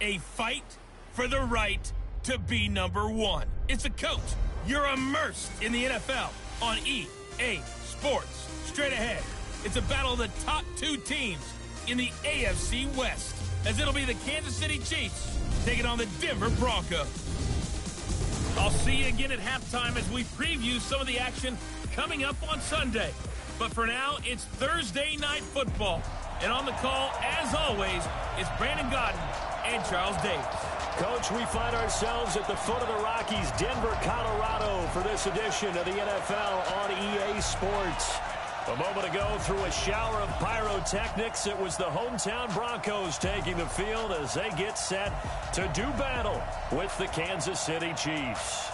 A fight for the right to be number one. It's a coach. You're immersed in the NFL on EA Sports. Straight ahead, it's a battle of the top two teams in the AFC West, as it'll be the Kansas City Chiefs taking on the Denver Broncos. I'll see you again at halftime as we preview some of the action coming up on Sunday. But for now, it's Thursday Night Football. And on the call, as always, is Brandon Gaudin and Charles Davis. Coach, we find ourselves at the foot of the Rockies, Denver, Colorado, for this edition of the NFL on EA Sports. A moment ago, through a shower of pyrotechnics, it was the hometown Broncos taking the field as they get set to do battle with the Kansas City Chiefs.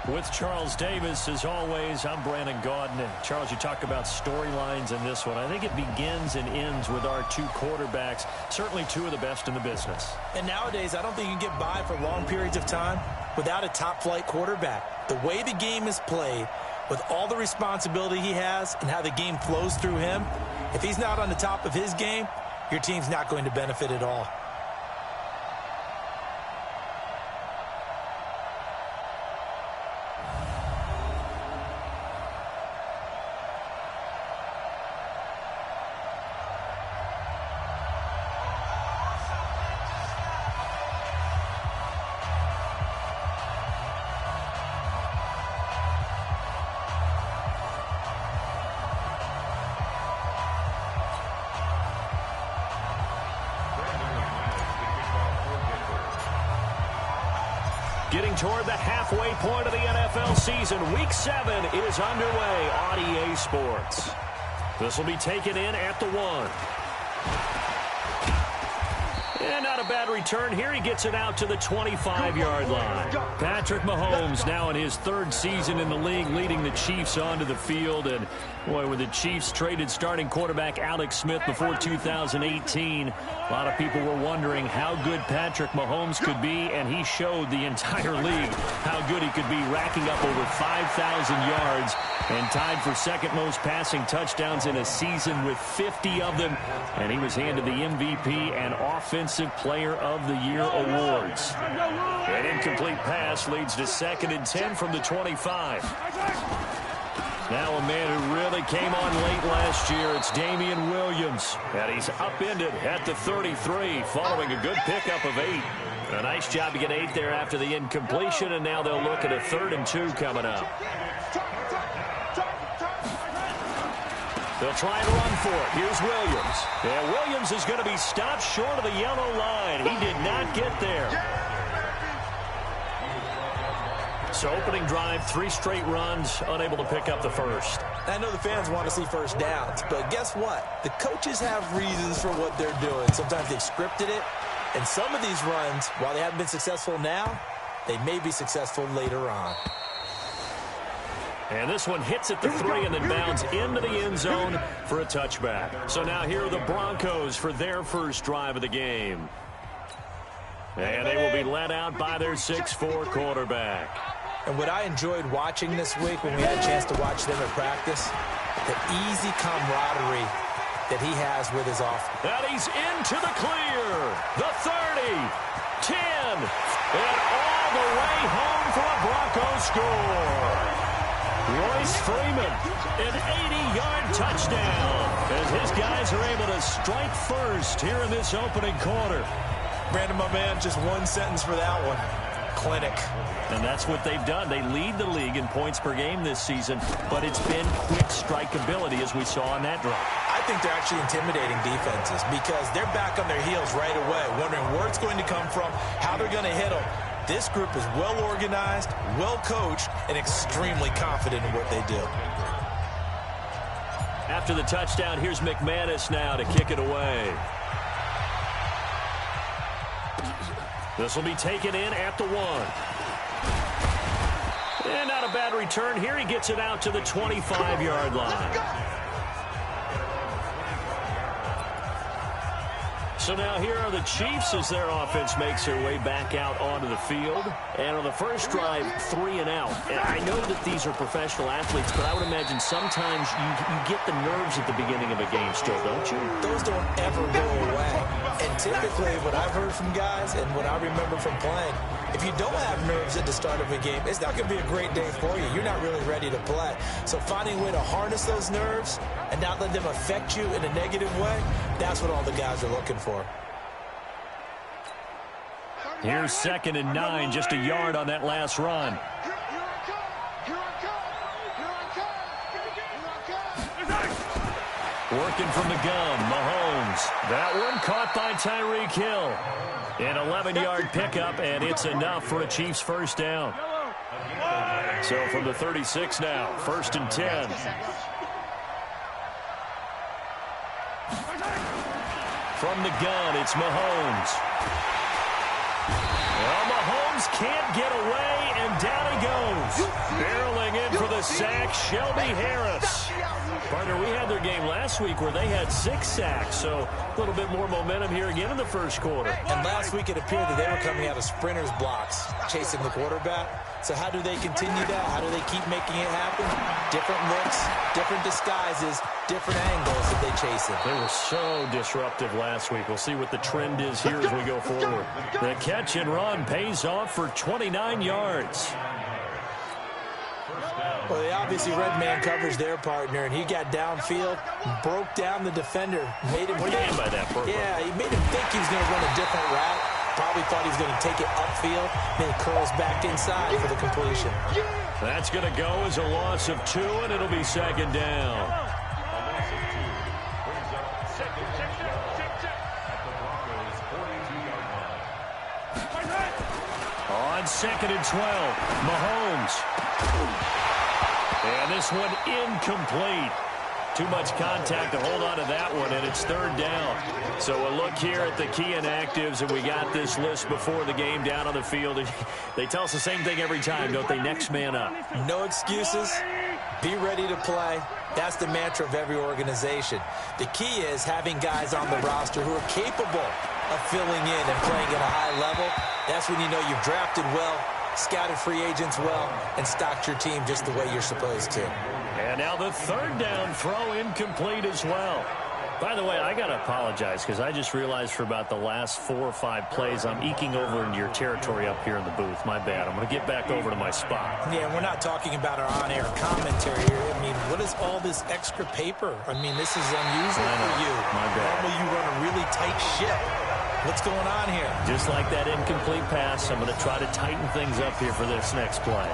With Charles Davis, as always, I'm Brandon Gaudin. And Charles, you talk about storylines in this one. I think it begins and ends with our two quarterbacks, certainly two of the best in the business. And nowadays, I don't think you can get by for long periods of time without a top-flight quarterback. The way the game is played, with all the responsibility he has and how the game flows through him, if he's not on the top of his game, your team's not going to benefit at all. Getting toward the halfway point of the NFL season, Week 7 is underway on EA Sports. This will be taken in at the 1. And not a bad return here. He gets it out to the 25-yard line. Patrick Mahomes now in his third season in the league, leading the Chiefs onto the field. And, boy, when the Chiefs traded starting quarterback Alex Smith before 2018, a lot of people were wondering how good Patrick Mahomes could be, and he showed the entire league how good he could be, racking up over 5,000 yards and tied for second most passing touchdowns in a season with 50 of them. And he was handed the MVP and Offensive Player of the Year awards. An incomplete pass leads to 2nd and 10 from the 25. Now a man who really came on late last year, it's Damian Williams. And he's upended at the 33 following a good pickup of 8. A nice job to get 8 there after the incompletion, and now they'll look at a 3rd and 2 coming up. They'll try and run for it. Here's Williams. And Williams is going to be stopped short of the yellow line. He did not get there. So opening drive, 3 straight runs, unable to pick up the first. I know the fans want to see first downs, but guess what? The coaches have reasons for what they're doing. Sometimes they've scripted it, and some of these runs, while they haven't been successful now, they may be successful later on. And this one hits at the 3 and then bounds into the end zone for a touchback. So now here are the Broncos for their first drive of the game. And they will be led out by their 6'4" quarterback. And what I enjoyed watching this week when we had a chance to watch them at practice, the easy camaraderie that he has with his offense. And he's into the clear. The 30, 10, and all the way home for a Broncos score. Royce Freeman, an 80-yard touchdown, as his guys are able to strike first here in this opening quarter. Brandon, my man, just one sentence for that one. Clinic. And that's what they've done. They lead the league in points per game this season, but it's been quick strikeability as we saw on that drive. I think they're actually intimidating defenses because they're back on their heels right away, wondering where it's going to come from, how they're going to hit them. This group is well organized, well coached, and extremely confident in what they do. After the touchdown, here's McManus now to kick it away. This will be taken in at the 1. And not a bad return here. He gets it out to the 25-yard line. So now here are the Chiefs as their offense makes their way back out onto the field. And on the first drive, 3 and out. And I know that these are professional athletes, but I would imagine sometimes you get the nerves at the beginning of a game still, don't you? Those don't ever go away. And typically what I've heard from guys and what I remember from playing, if you don't have nerves at the start of a game, it's not going to be a great day for you. You're not really ready to play. So finding a way to harness those nerves and not let them affect you in a negative way, that's what all the guys are looking for. Here's 2nd and 9, just a yard on that last run. Working from the gun, Mahomes. That one caught by Tyreek Hill. An 11-yard pickup, and it's enough for a Chiefs first down. So from the 36 now, 1st and 10. From the gun, it's Mahomes. Well, Mahomes can't get away, and down he goes. Barreling in for the sack, Shelby Harris. Partner, we had their game last week where they had 6 sacks, so a little bit more momentum here again in the first quarter. And last week it appeared that they were coming out of sprinters blocks, chasing the quarterback. So how do they continue that? How do they keep making it happen? Different looks, different disguises, different angles that they chase it. They were so disruptive last week. We'll see what the trend is here as we go forward. The catch and run pays off for 29 yards. Well, they obviously red man covers their partner, and he got downfield, broke down the defender, made him What do you mean by that, Burko? Yeah, he made him think he was going to run a different route. Probably thought he was going to take it upfield, then he curls back inside for the completion. That's going to go as a loss of 2, and it'll be 2nd down. On 2nd and 12, Mahomes. And this one incomplete. Too much contact to hold on to that one, and it's 3rd down. So a look here at the key inactives, and we got this list before the game down on the field. They tell us the same thing every time, don't they? Next man up. No excuses. Be ready to play. That's the mantra of every organization. The key is having guys on the roster who are capable of filling in and playing at a high level. That's when you know you've drafted well, scouted free agents well, and stocked your team just the way you're supposed to. And now the 3rd down throw incomplete as well. By the way, I got to apologize because I just realized for about the last 4 or 5 plays, I'm eking over into your territory up here in the booth. My bad. I'm going to get back over to my spot. Yeah, we're not talking about our on-air commentary here. I mean, what is all this extra paper? I mean, this is unusual for you. My bad. Normally you run a really tight ship. What's going on here? Just like that incomplete pass, I'm going to try to tighten things up here for this next play.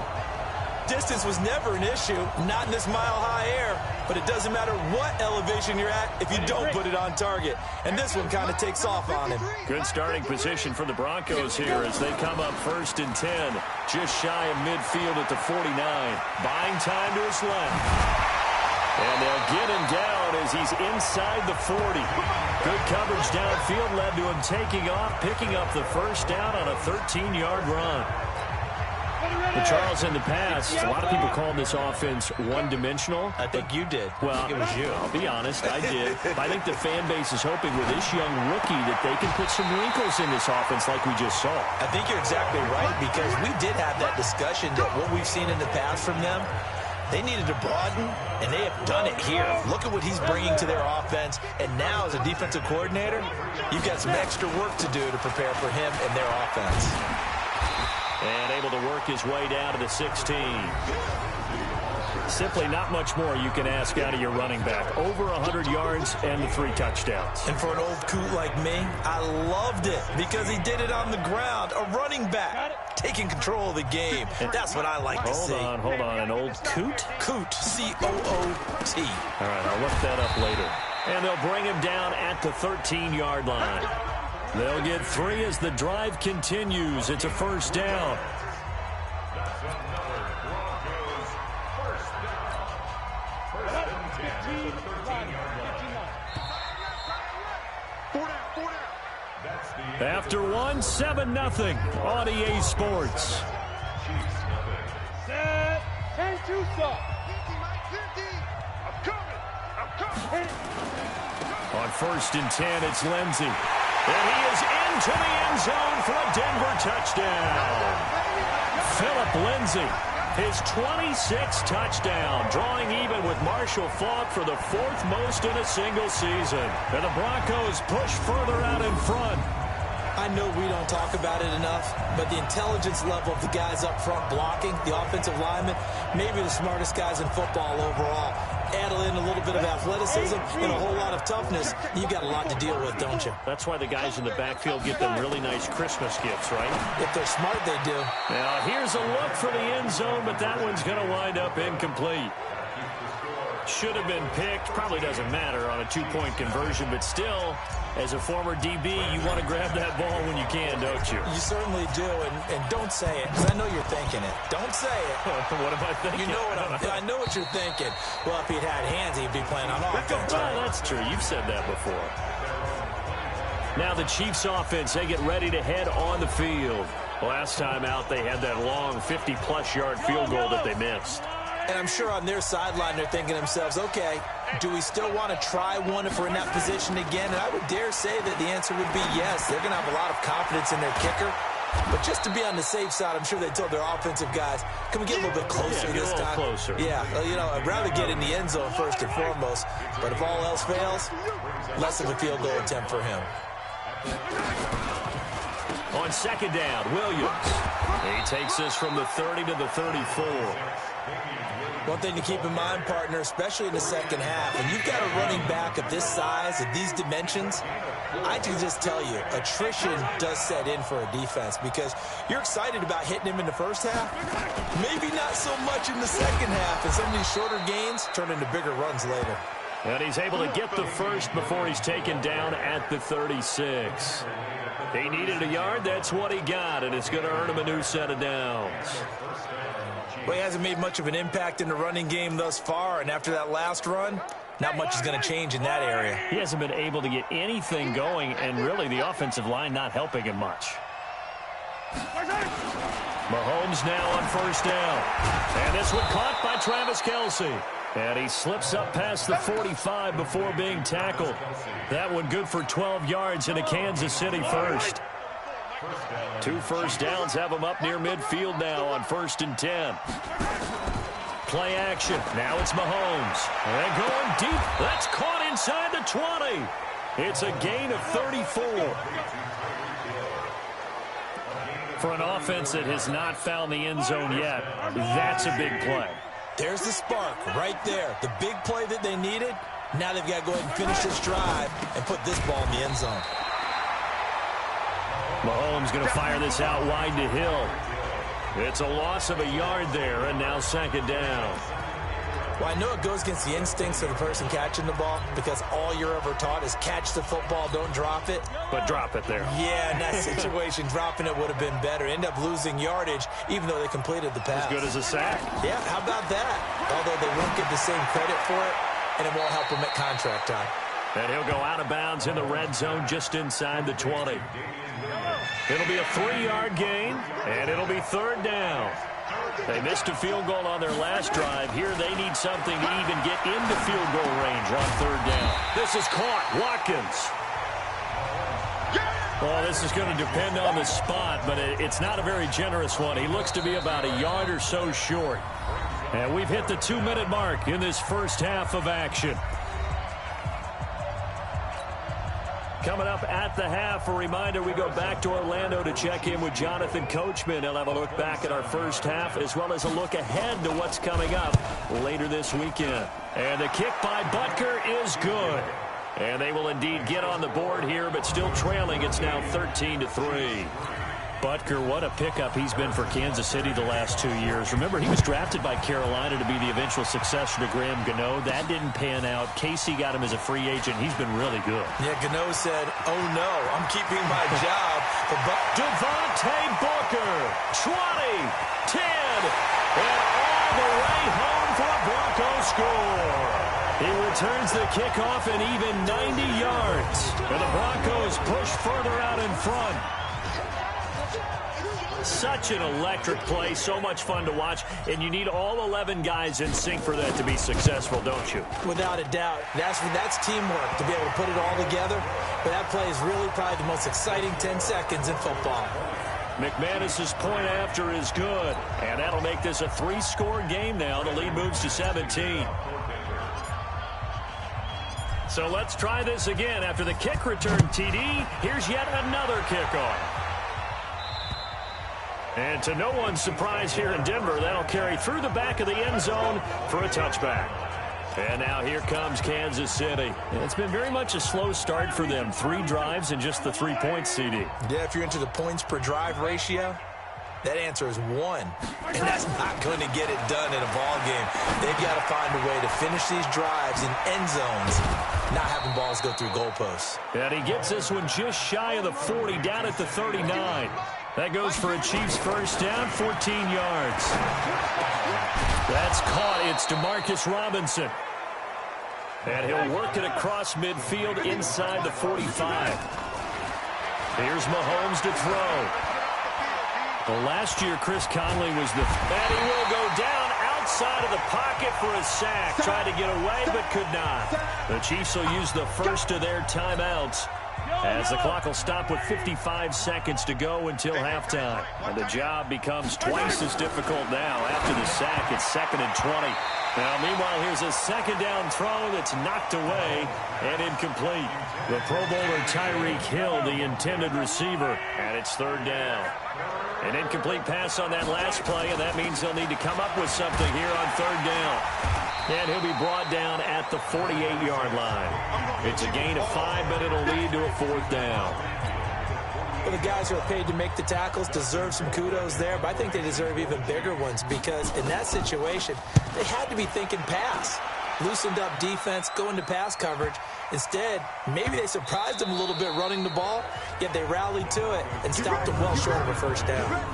Distance was never an issue, not in this mile-high air, but it doesn't matter what elevation you're at if you don't put it on target. And this one kind of takes off on him. Good starting position for the Broncos here as they come up 1st and 10, just shy of midfield at the 49. Buying time to his left. And they'll get him down as he's inside the 40. Good coverage downfield led to him taking off, picking up the first down on a 13-yard run. But Charles, in the past, a lot of people called this offense one-dimensional. I think you did. Well, it was you. I'll be honest, I did. I think the fan base is hoping with this young rookie that they can put some wrinkles in this offense like we just saw. I think you're exactly right because we did have that discussion that what we've seen in the past from them, they needed to broaden, and they have done it here. Look at what he's bringing to their offense, and now as a defensive coordinator, you've got some extra work to do to prepare for him and their offense. And able to work his way down to the 16. Simply not much more you can ask out of your running back. Over 100 yards and the 3 touchdowns. And for an old coot like me, I loved it because he did it on the ground. A running back taking control of the game. That's what I like to see. Hold on. An old coot? Coot, C-O-O-T. All right, I'll look that up later. And they'll bring him down at the 13-yard line. They'll get 3 as the drive continues. It's a first down. After 1, 7-0 on EA Sports. Set, 10-2 stop. On 1st and 10, it's Lindsey. And he is into the end zone for a Denver touchdown. Phillip Lindsay, his 26th touchdown, drawing even with Marshall Faulk for the 4th most in a single season. And the Broncos push further out in front. I know we don't talk about it enough, but the intelligence level of the guys up front blocking, the offensive linemen, maybe the smartest guys in football overall. Add in a little bit of athleticism and a whole lot of toughness, you got a lot to deal with, don't you? That's why the guys in the backfield get them really nice Christmas gifts, right? If they're smart, they do. Now, here's a look for the end zone, but that one's going to wind up incomplete. Should have been picked. Probably doesn't matter on a two-point conversion, but still, as a former DB, you want to grab that ball when you can, don't you? You certainly do, and don't say it, because I know you're thinking it. Don't say it. What am I thinking? You know I know what you're thinking. Well, if he'd had hands, he'd be playing on offense. Well, that's true. You've said that before. Now the Chiefs offense, they get ready to head on the field. Last time out, they had that long 50-plus yard field goal that they missed. And I'm sure on their sideline they're thinking to themselves, okay, do we still want to try one if we're in that position again? And I would dare say that the answer would be yes. They're going to have a lot of confidence in their kicker. But just to be on the safe side, I'm sure they told their offensive guys, can we get a little bit closer this time? Closer. Yeah, well, you know, I'd rather get in the end zone first and foremost. But if all else fails, less of a field goal attempt for him. On second down, Williams. He takes this from the 30 to the 34. One thing to keep in mind, partner, especially in the second half, when you've got a running back of this size, of these dimensions, I can just tell you, attrition does set in for a defense because you're excited about hitting him in the first half. Maybe not so much in the second half, and some of these shorter gains turn into bigger runs later. And he's able to get the first before he's taken down at the 36. He needed a yard. That's what he got, and it's going to earn him a new set of downs. Well, he hasn't made much of an impact in the running game thus far, and after that last run, not much is going to change in that area. He hasn't been able to get anything going, and really the offensive line not helping him much. Mahomes now on first down. And this one caught by Travis Kelce. And he slips up past the 45 before being tackled. That one good for 12 yards and a Kansas City first. 2 first downs have him up near midfield now on 1st and 10. Play action. Now it's Mahomes. And going deep. That's caught inside the 20. It's a gain of 34. For an offense that has not found the end zone yet, that's a big play. There's the spark right there. The big play that they needed. Now they've got to go ahead and finish this drive and put this ball in the end zone. Mahomes going to fire this out wide to Hill. It's a loss of a yard there, and now second down. Well, I know it goes against the instincts of the person catching the ball because all you're ever taught is catch the football, don't drop it. But drop it there. Yeah, in that situation, dropping it would have been better. End up losing yardage, even though they completed the pass. As good as a sack. Yeah, how about that? Although they won't get the same credit for it, and it won't help them at contract time. And he'll go out of bounds in the red zone just inside the 20. It'll be a 3-yard gain, and it'll be third down. They missed a field goal on their last drive. Here they need something to even get into field goal range on third down. This is caught. Watkins. Well, this is going to depend on the spot, but it's not a very generous one. He looks to be about a yard or so short. And we've hit the 2-minute mark in this first half of action. Coming up at the half, a reminder, we go back to Orlando to check in with Jonathan Coachman. He'll have a look back at our first half as well as a look ahead to what's coming up later this weekend. And the kick by Butker is good. And they will indeed get on the board here, but still trailing. It's now 13-3. Butker, what a pickup he's been for Kansas City the last 2 years. Remember, he was drafted by Carolina to be the eventual successor to Graham Gano. That didn't pan out. Casey got him as a free agent. He's been really good. Yeah, Gano said, oh no, I'm keeping my job. Devontae Booker, 20, 10, and all the way home for a Broncos score. He returns the kickoff an even 90 yards. And the Broncos push further out in front. Such an electric play, so much fun to watch, and you need all 11 guys in sync for that to be successful, don't you? Without a doubt. That's teamwork to be able to put it all together. But that play is really probably the most exciting 10 seconds in football. McManus's point after is good, and that'll make this a 3-score game now. The lead moves to 17. So let's try this again. After the kick return TD, here's yet another kickoff. And to no one's surprise here in Denver, that'll carry through the back of the end zone for a touchback. And now here comes Kansas City. And it's been very much a slow start for them. 3 drives and just the 3 points, CD. Yeah, if you're into the points per drive ratio, that answer is 1. And that's not going to get it done in a ball game. They've got to find a way to finish these drives in end zones, not having balls go through goalposts. And he gets this one just shy of the 40, down at the 39. That goes for a Chiefs first down, 14 yards. That's caught. It's DeMarcus Robinson. And he'll work it across midfield inside the 45. Here's Mahomes to throw. Well, last year, Chris Conley was the... And he will go down outside of the pocket for a sack. Tried to get away, but could not. The Chiefs will use the first of their timeouts, as the clock will stop with 55 seconds to go until halftime. And the job becomes twice as difficult now. After the sack, it's 2nd and 20. Now, meanwhile, here's a second down throw that's knocked away and incomplete. The Pro Bowler Tyreek Hill, the intended receiver, and it's 3rd down. An incomplete pass on that last play, and that means they'll need to come up with something here on 3rd down. And he'll be brought down at the 48-yard line. It's a gain of 5, but it'll lead to a 4th down. Well, the guys who are paid to make the tackles deserve some kudos there, but I think they deserve even bigger ones because in that situation, they had to be thinking pass. Loosened up defense, going to pass coverage. Instead, maybe they surprised them a little bit running the ball, yet they rallied to it and stopped them well short of a first down.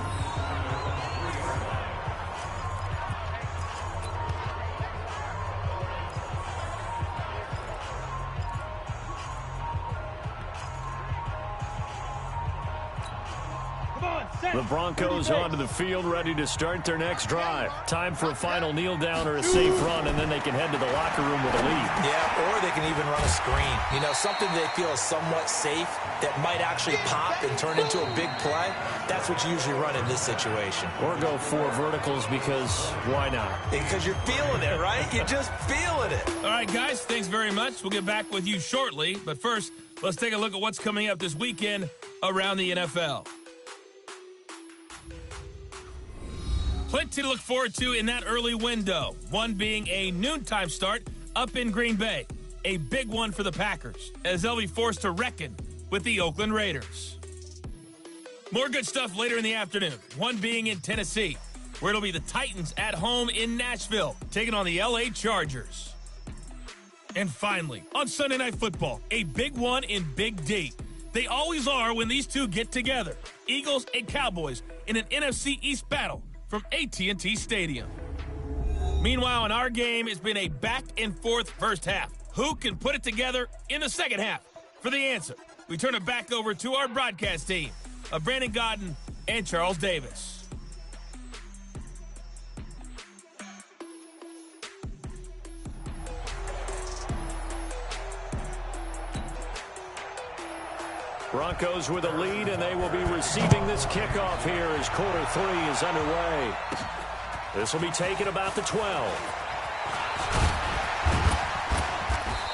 The Broncos onto the field, ready to start their next drive. Time for a final kneel down or a safe run, and then they can head to the locker room with a lead. Yeah, or they can even run a screen. You know, something they feel is somewhat safe that might actually pop and turn into a big play. That's what you usually run in this situation. Or go 4 verticals because why not? Because you're feeling it, right? You're just feeling it. All right, guys, thanks very much. We'll get back with you shortly. But first, let's take a look at what's coming up this weekend around the NFL. Plenty to look forward to in that early window. One being a noontime start up in Green Bay. A big one for the Packers, as they'll be forced to reckon with the Oakland Raiders. More good stuff later in the afternoon. One being in Tennessee, where it'll be the Titans at home in Nashville, taking on the LA Chargers. And finally, on Sunday Night Football, a big one in Big D. They always are when these two get together. Eagles and Cowboys in an NFC East battle from AT&T Stadium. Meanwhile, in our game, it's been a back-and-forth first half. Who can put it together in the second half? For the answer, we turn it back over to our broadcast team of Brandon Godden and Charles Davis. Broncos with a lead, and they will be receiving this kickoff here as quarter 3 is underway. This will be taken about the 12.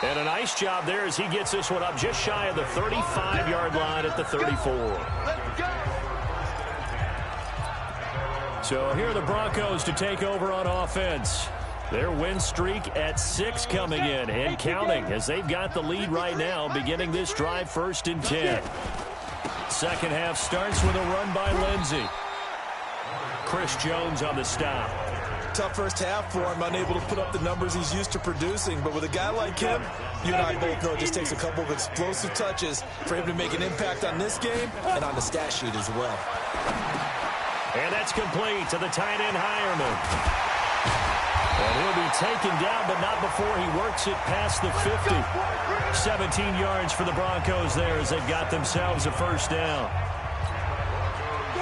And a nice job there as he gets this one up just shy of the 35-yard line at the 34. So here are the Broncos to take over on offense. Their win streak at 6 coming in and counting as they've got the lead right now, beginning this drive 1st and 10. Second half starts with a run by Lindsey. Chris Jones on the stop. Tough first half for him, unable to put up the numbers he's used to producing. But with a guy like him, you and I both know it just takes a couple of explosive touches for him to make an impact on this game and on the stat sheet as well. And that's complete to the tight end Hireman. And he'll be taken down, but not before he works it past the 50. 17 yards for the Broncos there as they've got themselves a first down.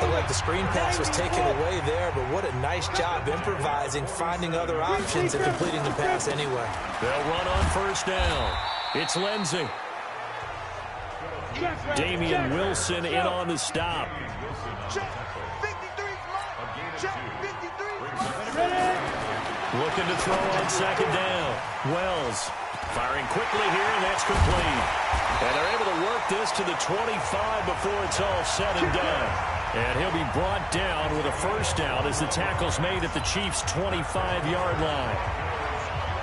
Looked like the screen pass was taken away there, but what a nice job improvising, finding other options, and completing the pass anyway. They'll run on first down. It's Lindsey. Damian Wilson in on the stop. Looking to throw on second down. Wells firing quickly here, and that's complete. And they're able to work this to the 25 before it's all said and done. And he'll be brought down with a first down as the tackle's made at the Chiefs' 25-yard line.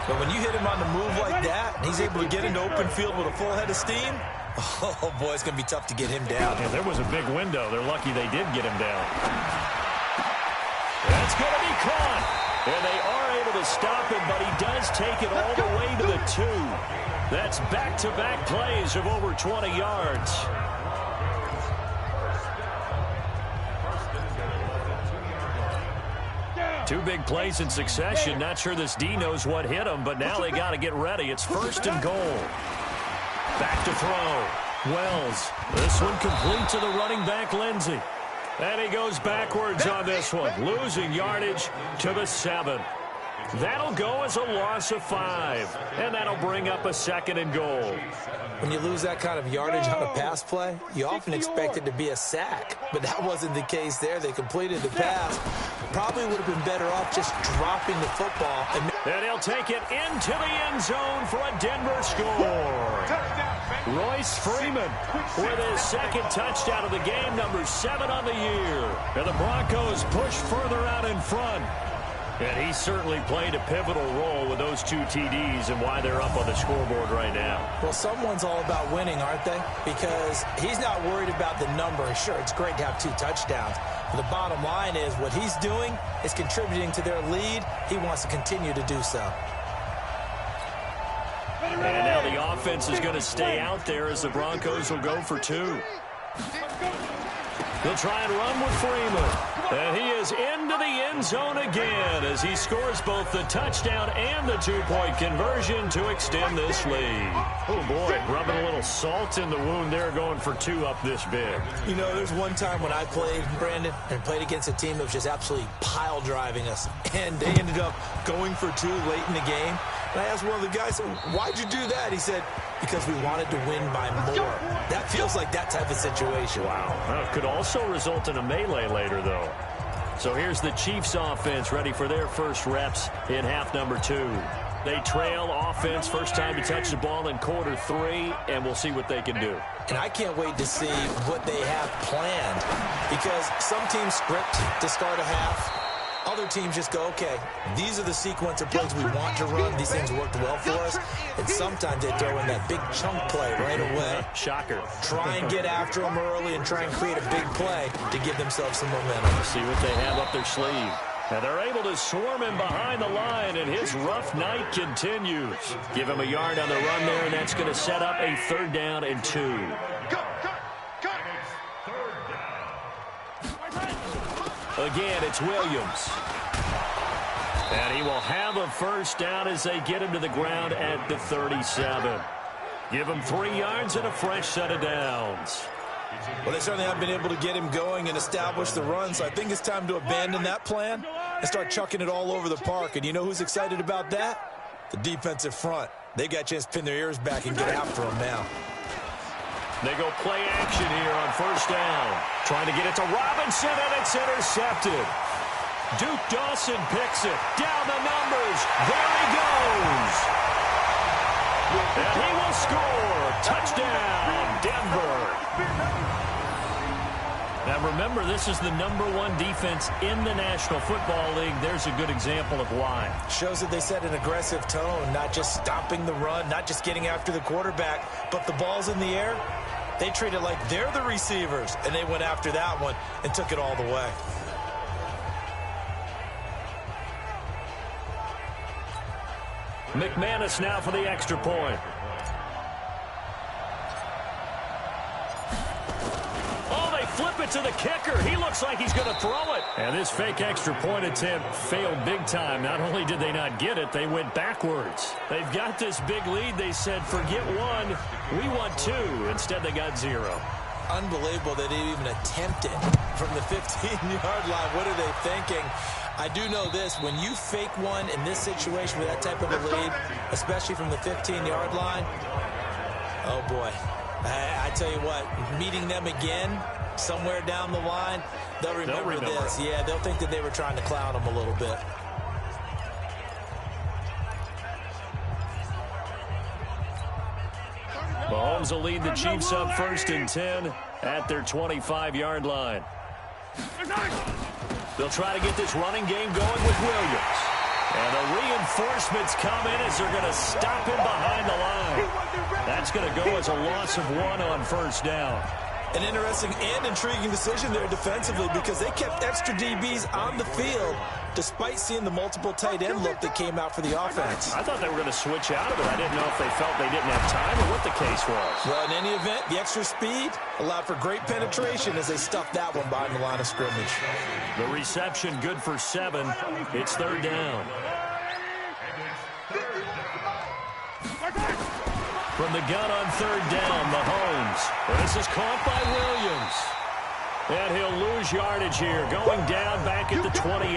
But when you hit him on the move like that, and he's able to get into open field with a full head of steam, oh, boy, it's going to be tough to get him down. Yeah, there was a big window. They're lucky they did get him down. That's going to be caught. And they are able to stop him, but he does take it all the way to the 2. That's back-to-back plays of over 20 yards. Two big plays in succession. Not sure this D knows what hit him, but now they got to get ready. It's first and goal. Back to throw. Wells. This one complete to the running back, Lindsey. And he goes backwards on this one, losing yardage to the 7. That'll go as a loss of 5, and that'll bring up a second and goal. When you lose that kind of yardage on a pass play, you often expect it to be a sack, but that wasn't the case there. They completed the pass. Probably would have been better off just dropping the football. And he'll take it into the end zone for a Denver score. Royce Freeman with his second touchdown of the game, number 7 on the year. And the Broncos push further out in front. And he certainly played a pivotal role with those 2 TDs and why they're up on the scoreboard right now. Well, someone's all about winning, aren't they? Because he's not worried about the number. Sure, it's great to have 2 touchdowns. But the bottom line is what he's doing is contributing to their lead. He wants to continue to do so. And now the offense is going to stay out there as the Broncos will go for 2. They'll try and run with Freeman. And he is into the end zone again as he scores both the touchdown and the 2-point conversion to extend this lead. Oh, boy, rubbing a little salt in the wound there, going for 2 up this big. You know, there's one time when I played, Brandon, and played against a team that was just absolutely pile driving us. And they ended up going for 2 late in the game. And I asked one of the guys, why'd you do that? He said, because we wanted to win by more. That feels like that type of situation. Wow. Well, it could also result in a melee later, though. So here's the Chiefs offense ready for their first reps in half number 2. They trail offense, first time to touch the ball in quarter 3, and we'll see what they can do. And I can't wait to see what they have planned, because some teams script to start a half. Other teams just go, okay, these are the sequence of plays we want to run. These things worked well for us. And sometimes they throw in that big chunk play right away. Shocker. Try and get after them early and try and create a big play to give themselves some momentum. See what they have up their sleeve. And they're able to swarm him behind the line, and his rough night continues. Give him a yard on the run there, and that's going to set up a 3rd down and 2. Again, it's Williams. And he will have a first down as they get him to the ground at the 37. Give him 3 yards and a fresh set of downs. Well, they certainly have been able to get him going and establish the run, so I think it's time to abandon that plan and start chucking it all over the park. And you know who's excited about that? The defensive front. They got a chance to pin their ears back and get after him now. They go play action here on first down. Trying to get it to Robinson, and it's intercepted. Duke Dawson picks it. Down the numbers. There he goes. And he will score. Touchdown, Denver. Now remember, this is the #1 defense in the National Football League. There's a good example of why. Shows that they set an aggressive tone, not just stopping the run, not just getting after the quarterback, but the ball's in the air. They treat it like they're the receivers, and they went after that one and took it all the way. McManus now for the extra point. Oh, they flip it to the kicker. He looks like he's going to throw it. And this fake extra point attempt failed big time. Not only did they not get it, they went backwards. They've got this big lead. They said, forget 1, we want 2. Instead, they got 0. Unbelievable that they even attempt it from the 15-yard line. What are they thinking? I do know this. When you fake one in this situation with that type of a lead, especially from the 15-yard line, oh, boy. I tell you what, meeting them again somewhere down the line, they'll remember this. Yeah, they'll think that they were trying to clown them a little bit. Mahomes will lead the Chiefs up 1st and 10 at their 25-yard line. They'll try to get this running game going with Williams. And the reinforcements come in as they're going to stop him behind the line. That's going to go as a loss of 1 on 1st down. An interesting and intriguing decision there defensively because they kept extra DBs on the field despite seeing the multiple tight end look that came out for the offense. I thought they were going to switch out of it. I didn't know if they felt they didn't have time or what the case was. Well, in any event, the extra speed allowed for great penetration as they stuffed that one behind the line of scrimmage. The reception good for 7. It's 3rd down. From the gun on 3rd down, Mahomes. And this is caught by Williams. And he'll lose yardage here, going down back at the 28.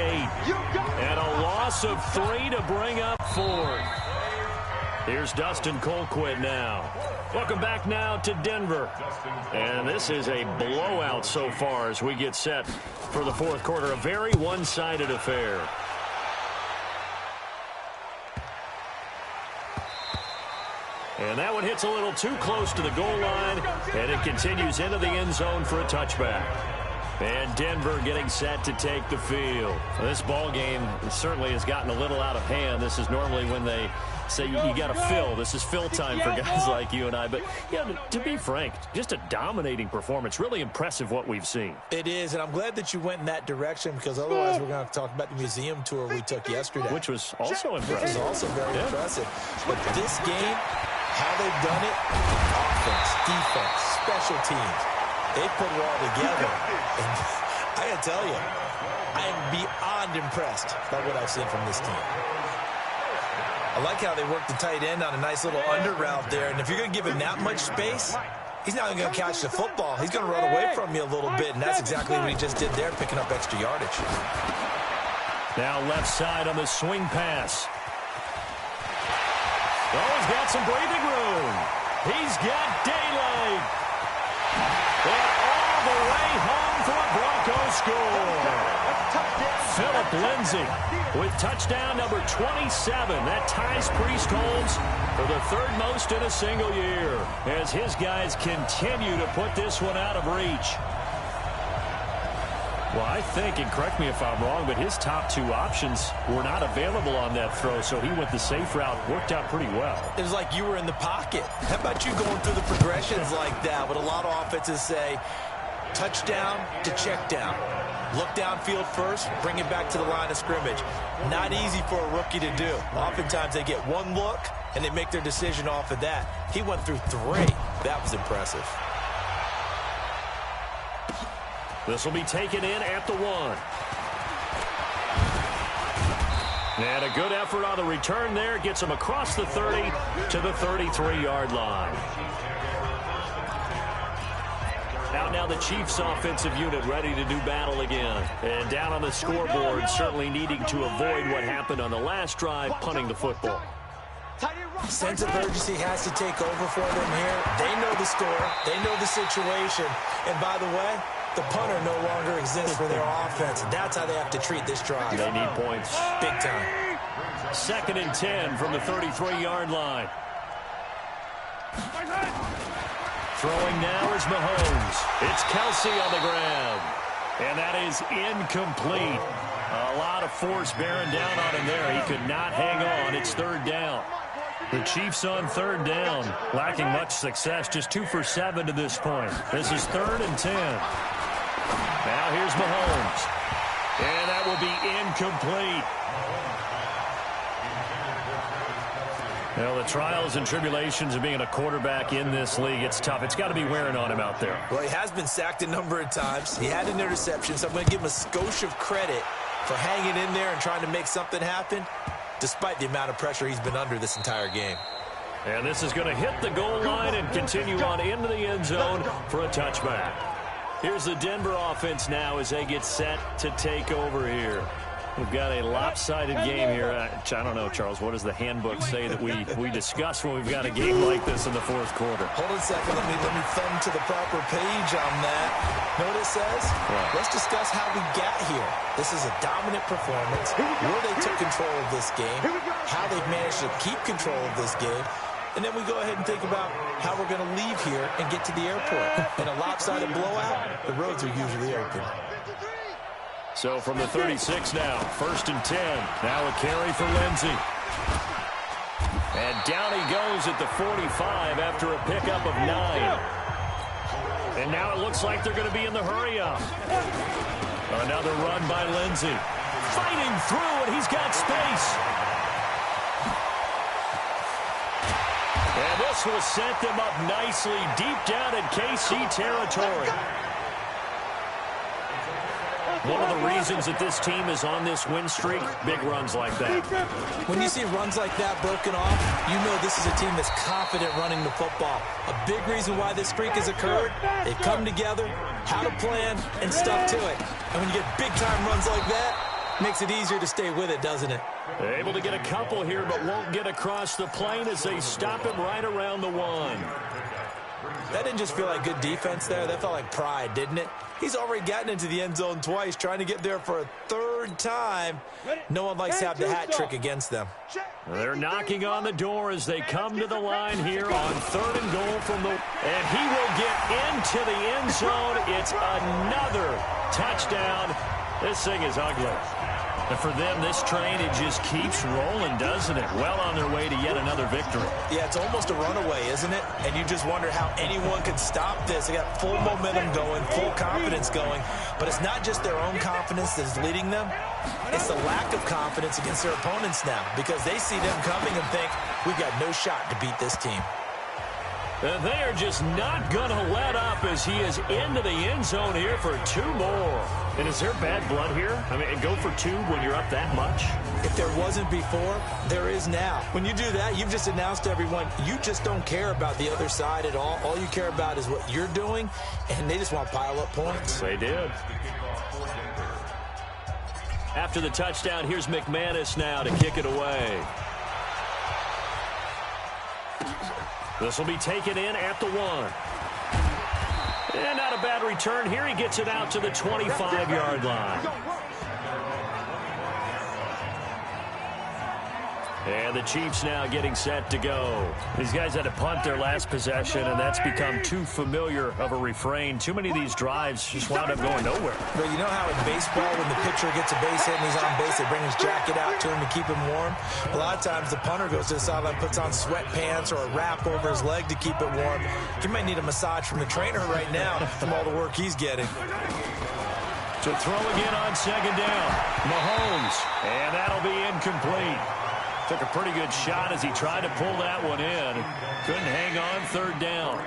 And a loss of 3 to bring up 4th. Here's Dustin Colquitt now. Welcome back now to Denver. And this is a blowout so far as we get set for the 4th quarter. A very one-sided affair. And that one hits a little too close to the goal line, and it continues into the end zone for a touchback. And Denver getting set to take the field. This ball game certainly has gotten a little out of hand. This is normally when they say you got to fill. This is fill time for guys like you and I. But, yeah, to be frank, just a dominating performance. Really impressive what we've seen. It is, and I'm glad that you went in that direction because otherwise we're going to have to talk about the museum tour we took yesterday. Which was also impressive. Which was also very impressive. But this game, how they've done it, offense, defense, special teams, they put it all together. And I got to tell you, I am beyond impressed by what I've seen from this team. I like how they work the tight end on a nice little under route there. And if you're going to give him that much space, he's not even going to catch the football. He's going to run away from you a little bit, and that's exactly what he just did there, picking up extra yardage. Now left side on the swing pass. Oh, he's got some breathing room. He's got daylight. And all the way home for a Broncos score. Philip Lindsay with touchdown number 27. That ties Priest Holmes for the 3rd most in a single year as his guys continue to put this one out of reach. Well, I think, and correct me if I'm wrong, but his top 2 options were not available on that throw, so he went the safe route. Worked out pretty well. It was like you were in the pocket. How about you going through the progressions like that? What a lot of offenses say, touchdown to check down. Look downfield first, bring it back to the line of scrimmage. Not easy for a rookie to do. Oftentimes they get one look, and they make their decision off of that. He went through 3. That was impressive. This will be taken in at the 1. And a good effort on the return there. Gets him across the 30 to the 33-yard line. Out now the Chiefs offensive unit ready to do battle again. And down on the scoreboard, certainly needing to avoid what happened on the last drive, punting the football. Sense of urgency has to take over for them here. They know the score. They know the situation. And by the way, the punter no longer exists for their offense. That's how they have to treat this drive. They need points. Big time. 2nd and 10 from the 33-yard line. Throwing now is Mahomes. It's Kelsey on the ground. And that is incomplete. A lot of force bearing down on him there. He could not hang on. It's 3rd down. The Chiefs on 3rd down. Lacking much success. Just 2 for 7 to this point. This is 3rd and 10. Now here's Mahomes. And that will be incomplete. Well, the trials and tribulations of being a quarterback in this league, it's tough. It's got to be wearing on him out there. Well, he has been sacked a number of times. He had an interception, so I'm going to give him a skosh of credit for hanging in there and trying to make something happen, despite the amount of pressure he's been under this entire game. And this is going to hit the goal line and continue on into the end zone for a touchback. Here's the Denver offense now as they get set to take over here. We've got a lopsided game here. I don't know, Charles, what does the handbook say that we discuss when we've got a game like this in the fourth quarter? Hold on a second. Let me thumb to the proper page on that. Know what it says? Right. Let's discuss how we got here. This is a dominant performance, where they took control of this game, how they've managed to keep control of this game, and then we go ahead and think about how we're going to leave here and get to the airport. In a lopsided blowout, the roads are usually open. So from the 36 now, 1st and 10. Now a carry for Lindsey. And down he goes at the 45 after a pickup of 9. And now it looks like they're going to be in the hurry-up. Another run by Lindsey. Fighting through, and he's got space. And this will set them up nicely deep down in KC territory. One of the reasons that this team is on this win streak, big runs like that. When you see runs like that broken off, you know this is a team that's confident running the football. A big reason why this streak has occurred, they've come together, how to plan, and stuck to it. And when you get big-time runs like that, makes it easier to stay with it, doesn't it? They're able to get a couple here, but won't get across the plane as they stop him right around the 1. That didn't just feel like good defense there. That felt like pride, didn't it? He's already gotten into the end zone twice, trying to get there for a 3rd time. No one likes to have the hat trick against them. They're knocking on the door as they come to the line here on 3rd and goal from the... And he will get into the end zone. It's another touchdown. This thing is ugly. And for them, this train, it just keeps rolling, doesn't it? Well on their way to yet another victory. Yeah, it's almost a runaway, isn't it? And you just wonder how anyone could stop this. They got full momentum going, full confidence going. But it's not just their own confidence that's leading them. It's the lack of confidence against their opponents now, because they see them coming and think, we've got no shot to beat this team. And they are just not going to let up as he is into the end zone here for 2 more. And is there bad blood here? I mean, go for 2 when you're up that much? If there wasn't before, there is now. When you do that, you've just announced to everyone, you just don't care about the other side at all. All you care about is what you're doing, and they just want to pile up points. They did. After the touchdown, here's McManus now to kick it away. This will be taken in at the 1. And not a bad return here. He gets it out to the 25-yard line. And the Chiefs now getting set to go. These guys had to punt their last possession, and that's become too familiar of a refrain. Too many of these drives just wound up going nowhere. But you know how in baseball, when the pitcher gets a base hit and he's on base, they bring his jacket out to him to keep him warm? A lot of times the punter goes to the sideline, puts on sweatpants or a wrap over his leg to keep it warm. He might need a massage from the trainer right now from all the work he's getting. To throw again on 2nd down. Mahomes, and that'll be incomplete. Took a pretty good shot as he tried to pull that one in. Couldn't hang on 3rd down.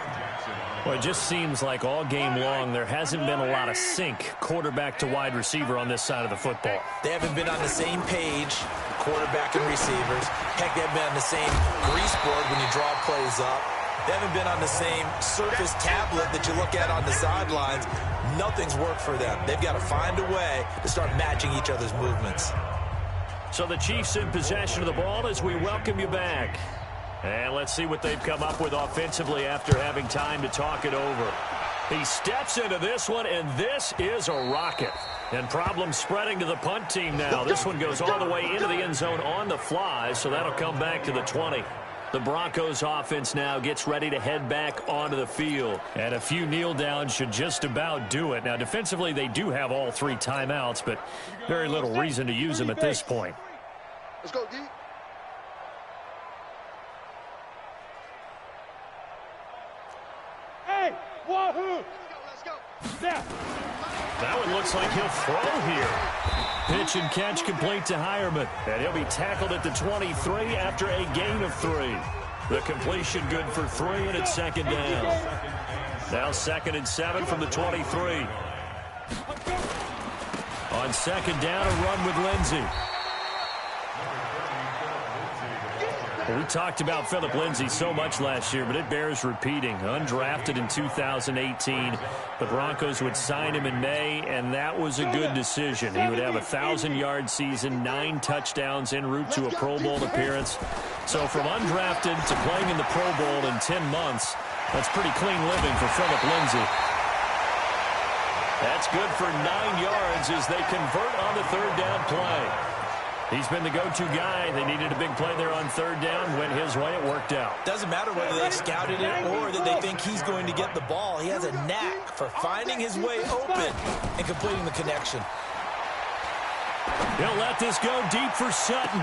Well, it just seems like all game long there hasn't been a lot of sync quarterback to wide receiver on this side of the football. They haven't been on the same page, quarterback and receivers. Heck, they haven't been on the same grease board when you draw plays up. They haven't been on the same surface tablet that you look at on the sidelines. Nothing's worked for them. They've got to find a way to start matching each other's movements. So the Chiefs in possession of the ball as we welcome you back. And let's see what they've come up with offensively after having time to talk it over. He steps into this one, and this is a rocket. And problems spreading to the punt team now. This one goes all the way into the end zone on the fly, so that'll come back to the 20. The Broncos offense now gets ready to head back onto the field. And a few kneel downs should just about do it. Now, defensively, they do have all 3 timeouts, but very little reason to use them at this point. Let's go, D. Hey, wahoo! Let's go. Step. That one looks like he'll throw here. Pitch and catch complete to Hireman. And he'll be tackled at the 23 after a gain of 3. The completion good for 3, and it's 2nd down. Now 2nd and 7 from the 23. On 2nd down, a run with Lindsey. Well, we talked about Phillip Lindsay so much last year, but it bears repeating. Undrafted in 2018. The Broncos would sign him in May, and that was a good decision. He would have a 1,000-yard season, 9 touchdowns en route to a Pro Bowl appearance. So from undrafted to playing in the Pro Bowl in 10 months, that's pretty clean living for Phillip Lindsay. That's good for 9 yards as they convert on the third down play. He's been the go-to guy. They needed a big play there on third down. Went his way. It worked out. Doesn't matter whether they scouted it or that they think he's going to get the ball. He has a knack for finding his way open and completing the connection. He'll let this go deep for Sutton.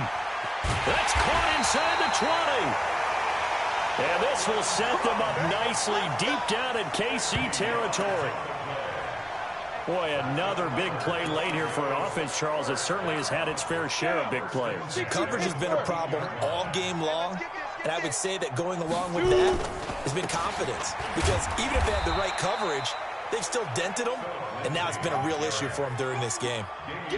That's caught inside the 20. And this will set them up nicely deep down in KC territory. Boy, another big play late here for an offense, Charles, that certainly has had its fair share of big plays. Coverage has been a problem all game long, and I would say that going along with that has been confidence. Because even if they have the right coverage, they've still dented them, and now it's been a real issue for them during this game.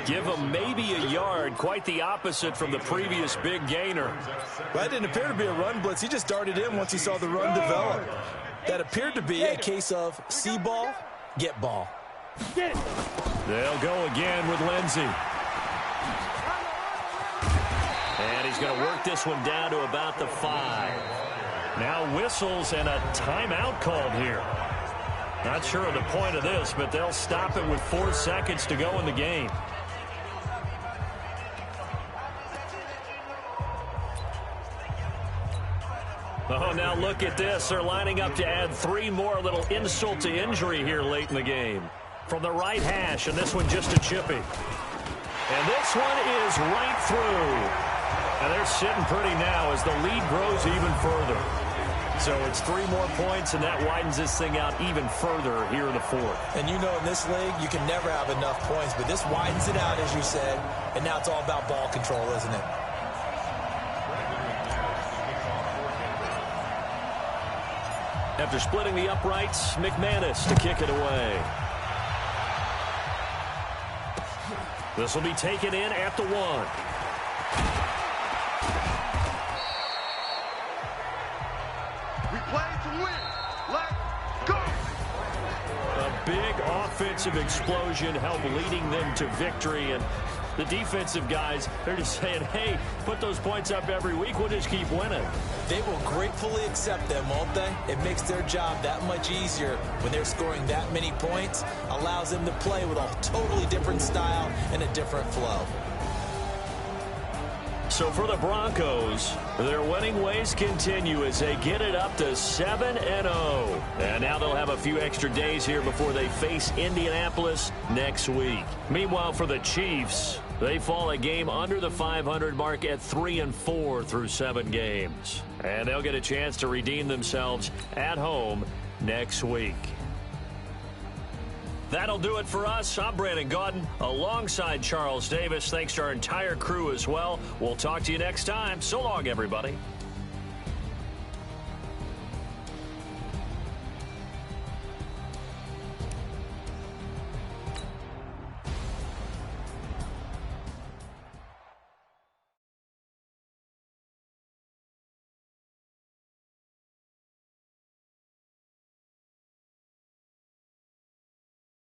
Give them maybe a yard, quite the opposite from the previous big gainer. Well, that didn't appear to be a run blitz. He just darted in once he saw the run develop. That appeared to be a case of see ball, get ball. They'll go again with Lindsay. And he's going to work this one down to about the 5. Now whistles and a timeout called here. Not sure of the point of this, but they'll stop it with 4 seconds to go in the game. Oh, now look at this. They're lining up to add 3 more, a little insult to injury here late in the game. From the right hash, and this one just a chippy. And this one is right through. And they're sitting pretty now as the lead grows even further. So it's 3 more points, and that widens this thing out even further here in the 4th. And you know in this league, you can never have enough points, but this widens it out, as you said, and now it's all about ball control, isn't it? After splitting the uprights, McManus to kick it away. This will be taken in at the 1. We play to win. Let's go. A big offensive explosion helped leading them to victory. And the defensive guys, they're just saying, hey, put those points up every week. We'll just keep winning. They will gratefully accept them, won't they? It makes their job that much easier when they're scoring that many points. Allows them to play with a totally different style and a different flow. So for the Broncos, their winning ways continue as they get it up to 7-0. And now they'll have a few extra days here before they face Indianapolis next week. Meanwhile, for the Chiefs, they fall a game under the 500 mark at 3-4 through 7 games. And they'll get a chance to redeem themselves at home next week. That'll do it for us. I'm Brandon Gaudin alongside Charles Davis. Thanks to our entire crew as well. We'll talk to you next time. So long, everybody.